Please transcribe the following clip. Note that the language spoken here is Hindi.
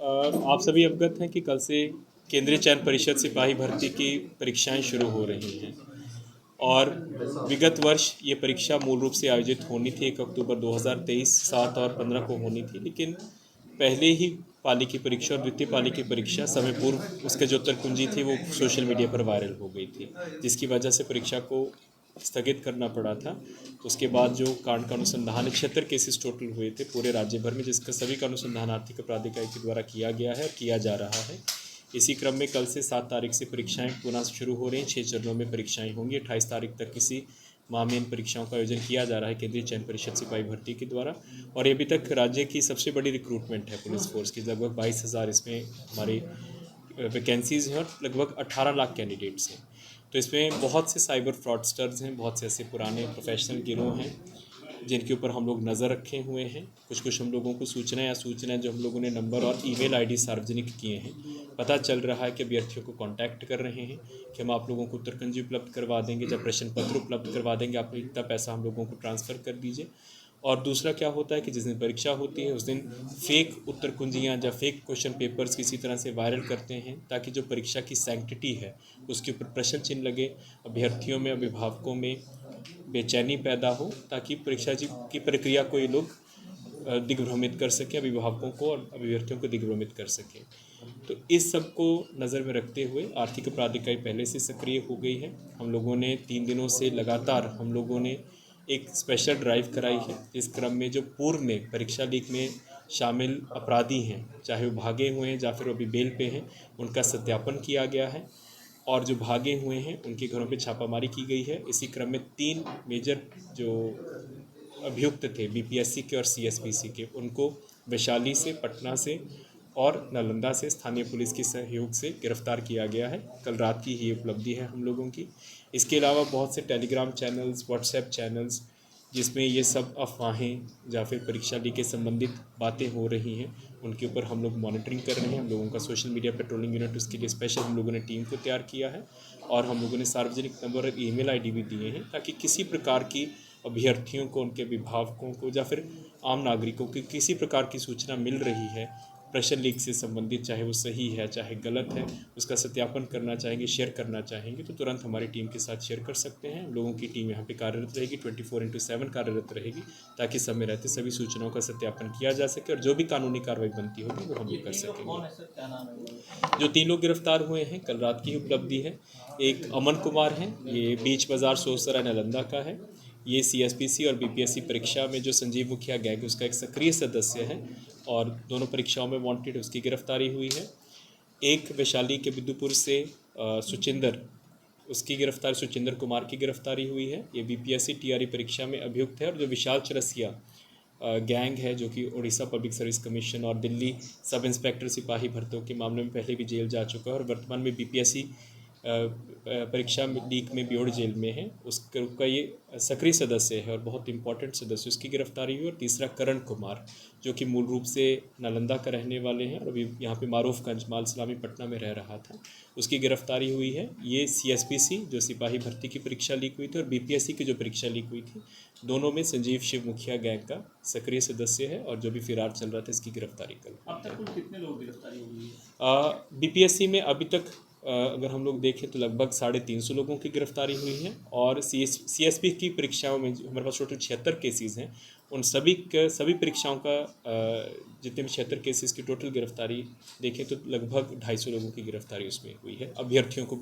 आप सभी अवगत हैं कि कल से केंद्रीय चयन परिषद सिपाही भर्ती की परीक्षाएं शुरू हो रही हैं और विगत वर्ष ये परीक्षा मूल रूप से आयोजित होनी थी 1 अक्टूबर 2023 7 और 15 को होनी थी, लेकिन पहले ही पाली की परीक्षा और द्वितीय पाली की परीक्षा समय पूर्व उसके जो उत्तर कुंजी थी वो सोशल मीडिया पर वायरल हो गई थी, जिसकी वजह से परीक्षा को स्थगित करना पड़ा था। उसके बाद जो कांड का अनुसंधान 76 केसेस टोटल हुए थे पूरे राज्य भर में, जिसका सभी का अनुसंधान आर्थिक अपराध इकाई के द्वारा किया गया है और किया जा रहा है। इसी क्रम में कल से 7 तारीख से परीक्षाएं पुनः शुरू हो रही हैं। 6 चरणों में परीक्षाएं होंगी। 28 तारीख तक किसी माह में इन परीक्षाओं का आयोजन किया जा रहा है केंद्रीय चयन परिषद सिपाही भर्ती के द्वारा। और ये अभी तक राज्य की सबसे बड़ी रिक्रूटमेंट है पुलिस फोर्स की। लगभग 22,000 इसमें हमारी वैकेंसीज़ हैं और लगभग 18 लाख कैंडिडेट्स हैं। तो इसमें बहुत से साइबर फ्रॉडस्टर्स हैं, बहुत से ऐसे पुराने प्रोफेशनल गिरोह हैं जिनके ऊपर हम लोग नज़र रखे हुए हैं। कुछ हम लोगों को सूचनाएं जो हम लोगों ने नंबर और ईमेल आईडी सार्वजनिक किए हैं, पता चल रहा है कि अभ्यर्थियों को कांटेक्ट कर रहे हैं कि हम आप लोगों को उत्तरकुंजी उपलब्ध करवा देंगे, जब प्रश्न पत्र उपलब्ध करवा देंगे आप इतना पैसा हम लोगों को ट्रांसफ़र कर दीजिए। और दूसरा क्या होता है कि जिस दिन परीक्षा होती है उस दिन फेक उत्तर कुंजियाँ या फेक क्वेश्चन पेपर्स किसी तरह से वायरल करते हैं ताकि जो परीक्षा की सैंक्टिटी है उसके ऊपर प्रश्न चिन्ह लगे, अभ्यर्थियों में अभिभावकों में बेचैनी पैदा हो, ताकि परीक्षा की प्रक्रिया को ये लोग दिग्भ्रमित कर सकें, अभिभावकों को और अभ्यर्थियों को दिग्भ्रमित कर सकें। तो इस सब को नज़र में रखते हुए आर्थिक अपराध इकाई पहले से सक्रिय हो गई है। हम लोगों ने 3 दिनों से लगातार हम लोगों ने एक स्पेशल ड्राइव कराई है। इस क्रम में जो पूर्व में परीक्षा लीक में शामिल अपराधी हैं, चाहे वो भागे हुए हैं या फिर अभी बेल पे हैं, उनका सत्यापन किया गया है और जो भागे हुए हैं उनके घरों पे छापामारी की गई है। इसी क्रम में 3 मेजर जो अभियुक्त थे बीपीएससी के और सीएसपीसी के, उनको वैशाली से, पटना से और नालंदा से स्थानीय पुलिस के सहयोग से गिरफ्तार किया गया है। कल रात की ही उपलब्धि है हम लोगों की। इसके अलावा बहुत से टेलीग्राम चैनल्स, व्हाट्सएप चैनल्स जिसमें ये सब अफवाहें या फिर परीक्षा लीक के संबंधित बातें हो रही हैं, उनके ऊपर हम लोग मॉनिटरिंग कर रहे हैं। हम लोगों का सोशल मीडिया पेट्रोलिंग यूनिट, उसके लिए स्पेशल हम लोगों ने टीम को तैयार किया है और हम लोगों ने सार्वजनिक नंबर और ईमेल आईडी भी दिए हैं ताकि किसी प्रकार की अभ्यर्थियों को, उनके अभिभावकों को या फिर आम नागरिकों को किसी प्रकार की सूचना मिल रही है प्रश्न लीक से संबंधित, चाहे वो सही है चाहे गलत है, उसका सत्यापन करना चाहेंगे, शेयर करना चाहेंगे तो तुरंत हमारी टीम के साथ शेयर कर सकते हैं। हम लोगों की टीम यहाँ पे कार्यरत रहेगी, 24/7 कार्यरत रहेगी ताकि समय रहते सभी सूचनाओं का सत्यापन किया जा सके और जो भी कानूनी कार्रवाई बनती होगी वो हम लोग कर सकेंगे। जो 3 लोग गिरफ्तार हुए हैं कल रात की उपलब्धि है। एक अमन कुमार है, ये बीच बाज़ार सोसरा नालंदा का है। ये सीएसपीसी और बीपीएससी परीक्षा में जो संजीव मुखिया गैंग है उसका एक सक्रिय सदस्य है और दोनों परीक्षाओं में वांटेड, उसकी गिरफ्तारी हुई है। एक वैशाली के बिदुपुर से सुचिंदर, उसकी गिरफ्तारी, सुचिंदर कुमार की गिरफ्तारी हुई है। ये बीपीएससी टीआरई परीक्षा में अभियुक्त है। और जो विशाल चरसिया गैंग है जो कि उड़ीसा पब्लिक सर्विस कमीशन और दिल्ली सब इंस्पेक्टर सिपाही भर्तियों के मामले में पहले भी जेल जा चुका है और वर्तमान में बीपीएससी परीक्षा लीक में ब्योड़ जेल में है, उसका ये सक्रिय सदस्य है और बहुत इंपॉर्टेंट सदस्य, उसकी गिरफ्तारी हुई। और तीसरा करण कुमार जो कि मूल रूप से नालंदा का रहने वाले हैं और अभी यहाँ पे मारूफगंज मालसलामी पटना में रह रहा था, उसकी गिरफ्तारी हुई है। ये सीएसपीसी जो सिपाही भर्ती की परीक्षा लीक हुई थी और बीपीएससी की जो परीक्षा लीक हुई थी, दोनों में संजीव शिव मुखिया गैंग का सक्रिय सदस्य है और जो भी फिरार चल रहा था इसकी गिरफ्तारी कल। अब तक कुल कितने लोग गिरफ्तारी हुई है? बीपीएससी में अभी तक अगर हम लोग देखें तो लगभग 350 लोगों की गिरफ्तारी हुई है और सीएसपी की परीक्षाओं में हमारे पास टोटल 76 केसेस हैं। उन सभी परीक्षाओं का जितने भी 76 केसेस की टोटल गिरफ्तारी देखें तो लगभग 250 लोगों की गिरफ्तारी उसमें हुई है, अभ्यर्थियों को